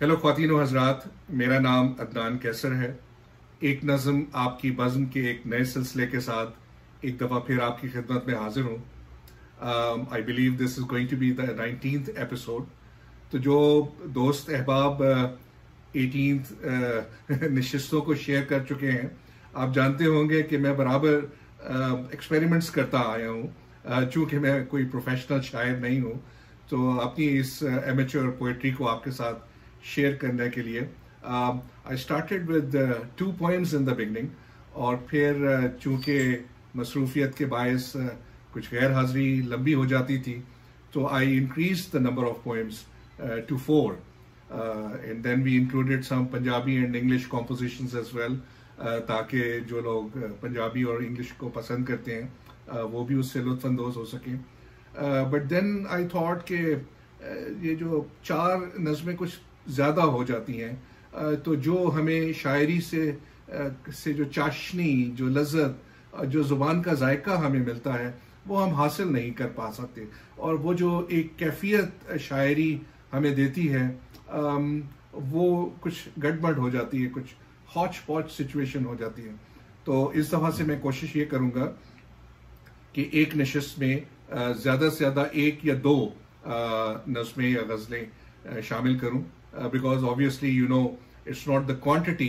Hello ख्वातीन व हजरात, मेरा नाम अदनान कैसर है। एक नज़म आपकी बज़्म के एक नए सिलसिले के साथ एक दफ़ा फिर आपकी खिदमत में हाजिर हूँ। I believe this is going to be the 19th episode. तो जो दोस्त अहबाब 18th नशिस्तों को शेयर कर चुके हैं, आप जानते होंगे कि मैं बराबर एक्सपेरिमेंट्स करता आया हूँ। चूँकि मैं कोई प्रोफेशनल शायर नहीं हूँ, तो अपनी इस एमेच्योर पोइट्री को आपके साथ शेयर करने के लिए I started with 2 poems in the beginning, और फिर चूँकि मसरूफियत के बायस कुछ गैर हाजिरी लंबी हो जाती थी, तो I increase the number of poems to 4, and then we included some Punjabi and English compositions as well, ताकि जो लोग पंजाबी और इंग्लिश को पसंद करते हैं वो भी उससे लुत्फानंदोज हो सकें। बट देन आई थॉट कि ये जो 4 नज़में कुछ ज़्यादा हो जाती हैं, तो जो हमें शायरी से जो चाशनी, जो लज्जत, जो ज़ुबान का जायका हमें मिलता है, वो हम हासिल नहीं कर पा सकते। और वो जो एक कैफियत शायरी हमें देती है, वो कुछ गड़बड़ हो जाती है, कुछ हॉच पॉच सिचुएशन हो जाती है। तो इस दफ़ा से मैं कोशिश ये करूँगा कि एक नशिस्त में ज़्यादा से ज़्यादा 1 या 2 नज़में या गज़लें शामिल करूँ, because obviously you know it's not the quantity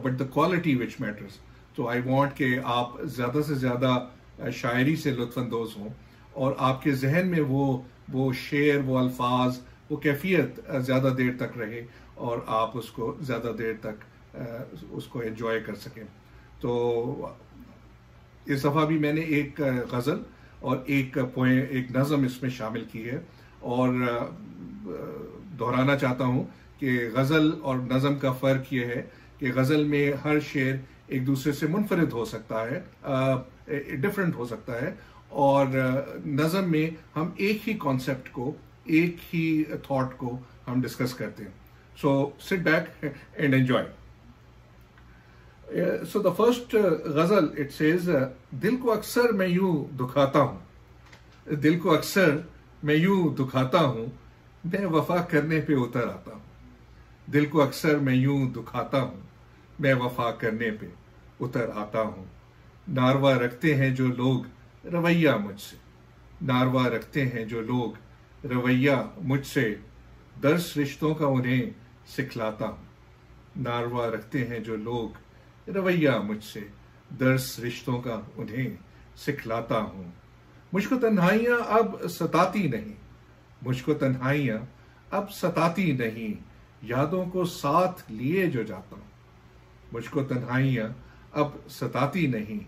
but the quality which matters. तो I want कि आप ज़्यादा से ज़्यादा शायरी से लुत्फानंदोज हों और आपके जहन में वो शेर, वो अल्फाज, वो कैफियत ज़्यादा देर तक रहे और आप उसको ज़्यादा देर तक उसको एंजॉय कर सकें। तो इस दफ़ा भी मैंने एक गज़ल और एक नज़म इसमें शामिल की है, और दोहराना चाहता हूँ कि गज़ल और नज़म का फ़र्क ये है कि गज़ल में हर शेर एक दूसरे से मुनफरिद हो सकता है, डिफरेंट हो सकता है, और नज़म में हम एक ही कॉन्सेप्ट को, एक ही थॉट को हम डिस्कस करते हैं। So sit back and enjoy. So the first ghazal, it says, दिल को अक्सर मैं यूं दुखाता हूँ, दिल को अक्सर मैं यूं दुखाता हूँ, मैं वफा करने पे उतर आता हूँ। दिल को अक्सर मैं यूं दुखाता हूँ, मैं वफा करने पे उतर आता हूँ। नारवा रखते हैं जो लोग रवैया मुझसे, नारवा रखते हैं जो लोग रवैया मुझसे, दर्स रिश्तों का उन्हें सिखलाता हूँ। नारवा रखते हैं जो लोग रवैया मुझसे, दर्स रिश्तों का उन्हें सिखलाता हूँ। मुझको तन्हाइयाँ अब सताती नहीं, मुझको तन्हाइयाँ अब सताती नहीं, यादों को साथ लिए जो जाता हूँ। मुझको तन्हाइयाँ अब सताती नहीं,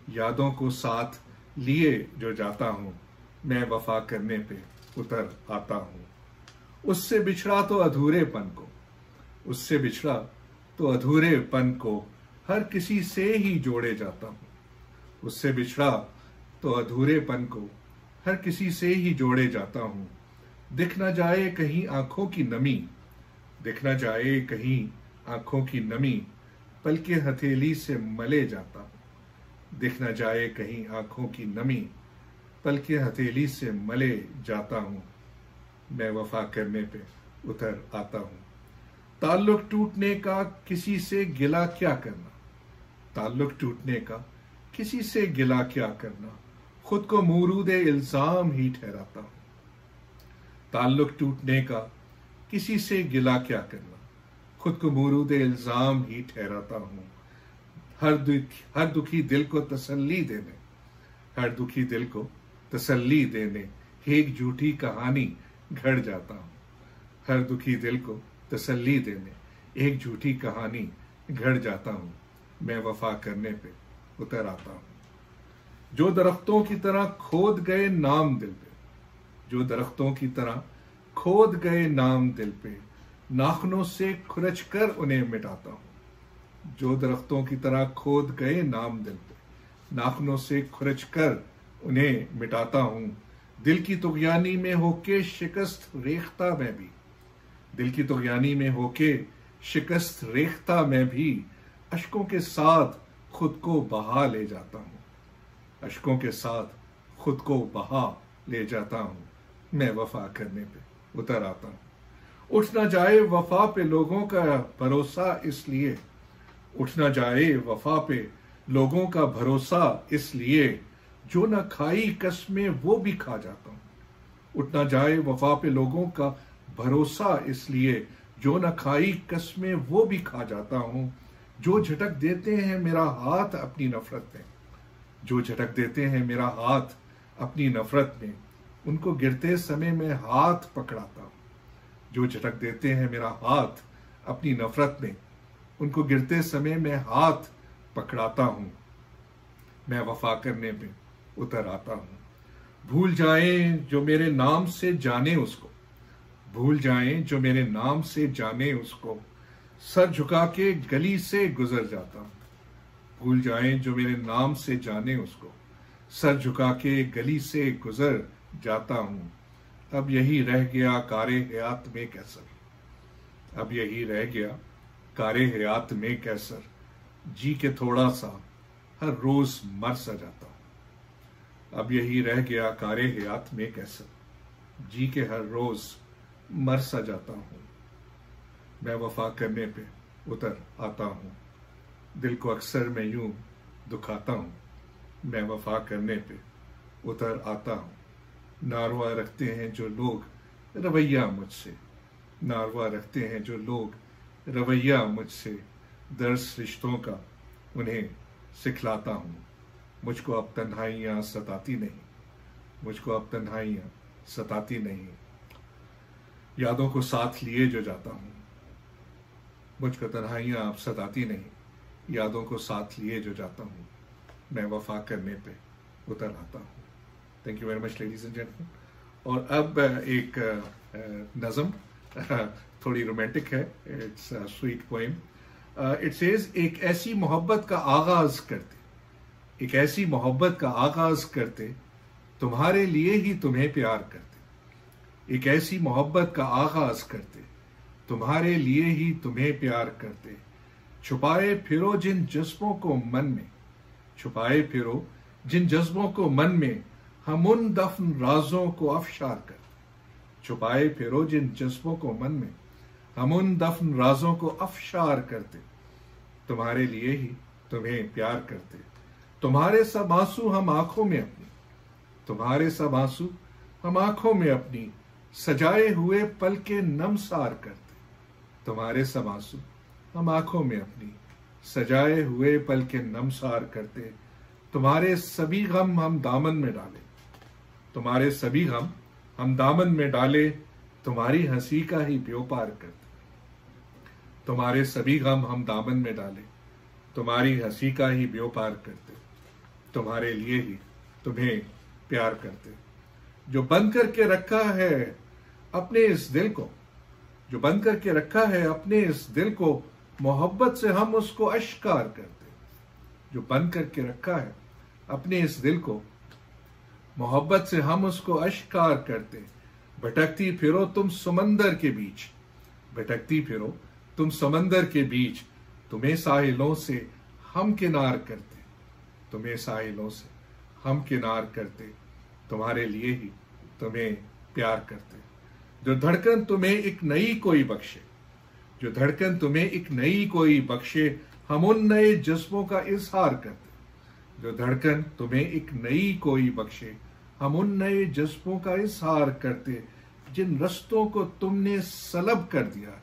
यादों को साथ लिए जो जाता हूँ, मैं वफा करने पे उतर आता हूँ। उससे बिछड़ा तो अधूरेपन को, उससे बिछड़ा तो अधूरेपन को हर किसी से ही जोड़े जाता हूँ। उससे बिछड़ा तो अधूरेपन को हर किसी से ही जोड़े जाता हूँ। दिख न जाए कहीं आंखों की नमी, दिख न जाए कहीं आंखों की नमी, पलके हथेली से मले जाता हूँ। दिख न जाए कहीं आंखों की नमी, पलके हथेली से मले जाता हूँ, मैं वफा करने पे उतर आता हूँ। ताल्लुक टूटने का किसी से गिला क्या करना, ताल्लुक टूटने का किसी से गिला क्या करना, खुद को मूरूदे इल्जाम ही ठहराता हूँ। ताल्लुक टूटने का किसी से गिला क्या करना, खुद को मूरूदे इल्जाम ही ठहराता हूँ। हर दुखी दिल को तसल्ली देने, हर दुखी दिल को तसल्ली देने, एक झूठी कहानी घड़ जाता हूँ। हर दुखी दिल को तसल्ली देने, एक झूठी कहानी घड़ जाता हूँ, मैं वफा करने पे उतर आता हूँ। जो दरख्तों की तरह खोद गए नाम दिल पे, जो दरख्तों की तरह खोद गए नाम दिल पे, नाखनों से खुरच कर उन्हें मिटाता हूँ। जो दरख्तों की तरह खोद गए नाम दिल पे, नाखनों से खुरच कर उन्हें मिटाता हूँ। दिल की तुग़यानी में होके शिकस्त रेख्ता मैं भी, दिल की तुग़यानी में होके शिकस्त रेख्ता मैं भी, अश्कों के साथ खुद को बहा ले जाता हूँ। अश्कों के साथ खुद को बहा ले जाता हूँ, मैं वफा करने पे उतर आता हूँ। उठ ना जाए वफा पे लोगों का भरोसा इसलिए, उठ ना जाए वफा पे लोगों का भरोसा इसलिए, जो ना खाई कसमें वो भी खा जाता हूँ। उठ ना जाए वफा पे लोगों का भरोसा इसलिए, जो न खाई कसमें वो भी खा जाता हूँ। जो झटक देते हैं मेरा हाथ अपनी नफरत में, जो झटक देते हैं मेरा हाथ अपनी नफरत में, उनको गिरते समय में हाथ पकड़ाता हूँ। जो झटक देते हैं मेरा हाथ अपनी नफरत में, उनको गिरते समय में हाथ पकड़ाता हूँ। मैं वफा करने पे उतर आता हूँ। भूल जाएं जो मेरे नाम से जाने उसको, भूल जाएं जो मेरे नाम से जाने उसको, सर झुका के गली से गुजर जाता हूँ। भूल जाएं जो मेरे नाम से जाने उसको, सर झुका के गली से गुजर जाता हूँ। अब यही रह गया कारे हयात में कैसर, अब यही रह गया कारे हयात में कैसर, जी के थोड़ा सा हर रोज मर सा जाता हूँ। अब यही रह गया कारे हयात में कैसर, जी के हर रोज मर सा जाता हूँ। मैं वफा करने पे उतर आता हूँ। दिल को अक्सर मैं यूं दुखाता हूँ। मैं वफा करने पे उतर आता हूँ। नारवा रखते हैं जो लोग रवैया मुझसे, नारवा रखते हैं जो लोग रवैया मुझसे, दर्स रिश्तों का उन्हें सिखलाता हूँ। मुझको अब तन्हाइयाँ सताती नहीं, मुझको अब तन्हाइयाँ सताती नहीं। यादों को साथ लिए जो जाता हूँ, मुझको तन्हाइयाँ अब सताती नहीं। यादों को साथ लिए जो जाता हूँ, मैं वफा करने पे उतर आता हूँ। Thank you very much ladies and gentleman. और अब एक नज़म थोड़ी रोमांटिक है। It's sweet poem. It says, एक ऐसी मोहब्बत का आगाज करते, एक ऐसी मोहब्बत का आगाज करते, तुम्हारे लिए ही तुम्हें प्यार करते। एक ऐसी मोहब्बत का आगाज करते, तुम्हारे लिए ही तुम्हें प्यार करते। छुपाए फिरो जिन जज्बों को मन में, छुपाए फिरो जिन जज्बों को मन में, हम उन दफन राजों को अफशार करते। छुपाए फिरो जिन जज्बों को मन में, हम उन दफन राजों को अफशार करते। तुम्हारे लिए ही तुम्हें प्यार करते। तुम्हारे सब आंसू हम आंखों में अपनी, तुम्हारे सब आंसू हम आंखों में अपनी, सजाए हुए पल के नमसार करते। तुम्हारे सब आंसू हम आंखों में अपनी, सजाए हुए पल के नमसार करते। तुम्हारे सभी गम हम दामन में डाले, तुम्हारे सभी गम हम दामन में डाले, तुम्हारी हंसी का ही व्यापार करते। तुम्हारे सभी गम हम दामन में डाले, तुम्हारी हंसी का ही व्यापार करते। तुम्हारे लिए ही तुम्हें प्यार करते। जो बंद करके रखा है अपने इस दिल को, जो बंद करके रखा है अपने इस दिल को, मोहब्बत से हम उसको अश्कार करते। जो बंद करके रखा है अपने इस दिल को, मोहब्बत से हम उसको अश्कार करते। भटकती फिरो तुम समंदर के बीच, भटकती फिरो तुम समंदर के बीच, तुम्हें साहिलों से हम किनार करते। तुम्हें साहिलों से हम किनार करते। तुम्हारे लिए ही तुम्हें प्यार करते। जो धड़कन तुम्हें एक नई कोई बख्शे, जो धड़कन तुम्हें एक नई कोई बख्शे, हम उन नए जज्बों का इजहार करते। जो धड़कन तुम्हें एक नई कोई बख्शे, हम उन नए जज्बों का इजहार करते। जिन रस्तों को तुमने सलब कर दिया है,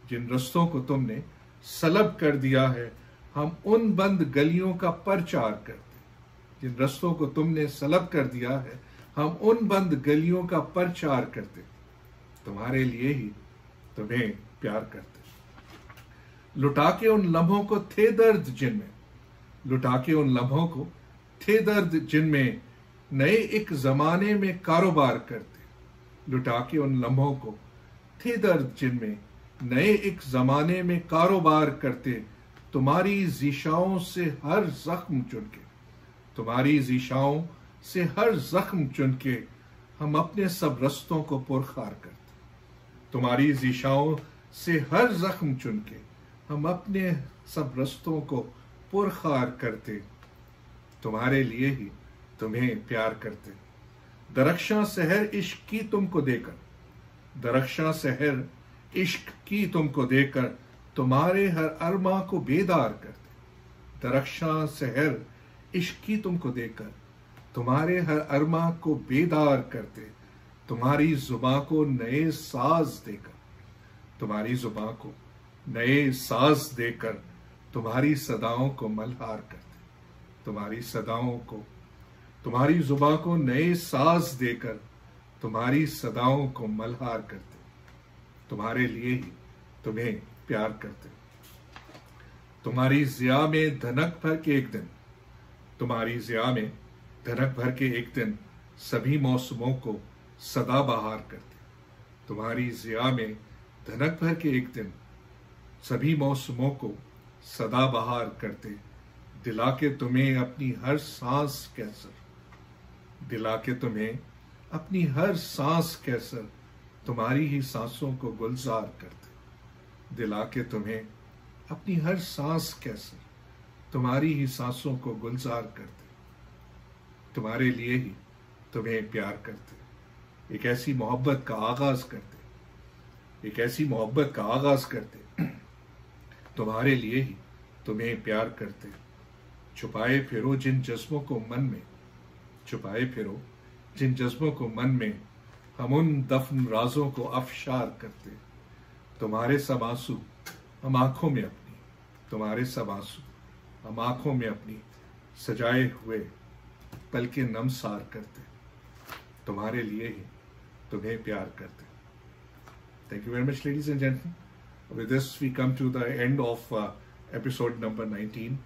जिन रस्तों को तुमने सलब कर दिया है, हम उन बंद गलियों का प्रचार करते। जिन रस्तों को तुमने सलब कर दिया है, हम उन बंद गलियों का प्रचार करते। तुम्हारे लिए ही तुम्हें प्यार करते। लुटा के उन लम्हों को थे दर्द जिनमें, लुटा के उन लम्हों को थे दर्द जिनमें, नए एक जमाने में कारोबार करते। लुटा के उन लम्हों को थे दर्द जिनमें, नए एक जमाने में कारोबार करते। तुम्हारी ज़िशाओं से हर जख्म चुन के, तुम्हारी ज़िशाओं से हर जख्म चुन के, हम अपने सब रस्तों को पुरखार करते। तुम्हारी ज़िशाओं से हर जख्म चुन के, हम अपने सब रस्तों को पुरखार करते। तुम्हारे लिए ही तुम्हें प्यार करते। दरख्शां सहर इश्क की तुमको देकर, दरख्शां सहर इश्क की तुमको देकर तुम्हारे हर अरमा को बेदार करते। दरख्शां सहर इश्क की तुमको देकर तुम्हारे हर अरमा को बेदार करते। तुम्हारी जुबां को नए साज देकर, तुम्हारी जुबां को नए साज देकर तुम्हारी सदाओं को मल्हार करते। तुम्हारी सदाओं को, तुम्हारी जुबां को नए साज देकर तुम्हारी सदाओं को मल्हार करते। तुम्हारे लिए ही तुम्हें प्यार करते। तुम्हारी जिया में धनक भर के एक दिन, तुम्हारी जिया में धनक भर के एक दिन सभी मौसमों को सदा बहार करते। तुम्हारी जिया में धनक भर के एक दिन सभी मौसमों को सदा बहार करते। दिला के तुम्हें अपनी हर सांस कैसर, दिला के तुम्हें अपनी हर सांस कैसर तुम्हारी ही सांसों को गुलजार करते। दिला के तुम्हें अपनी हर सांस कैसर तुम्हारी ही सांसों को गुलजार करते। तुम्हारे लिए ही तुम्हें प्यार करते। एक ऐसी मोहब्बत का आगाज करते, एक ऐसी मोहब्बत का आगाज करते। तुम्हारे लिए ही तुम्हें प्यार करते। छुपाए फिरो जिन जज्बों को मन में, छुपाए फिरो जिन जज्बों को मन में, हम उन दफन राजों को अफशार करते। तुम्हारे सब आंसू हम आंखों में अपनी, तुम्हारे सब आंसू हम आंखों में अपनी सजाए हुए पल के नमसार करते। तुम्हारे लिए ही तुम्हें प्यार करते। Thank you very much, ladies and gentlemen. With this, we come to the end of episode number 19.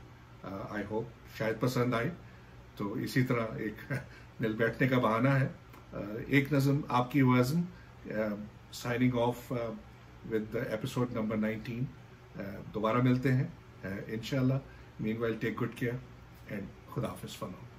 I hope शायद पसंद आए। तो इसी तरह एक मिल बैठने का बहाना है। एक नज़म आपकी वज़न, signing off with episode number 19। दोबारा मिलते हैं इंशाल्लाह। Meanwhile take good care and खुदा हाफिज़ फॉर नाउ।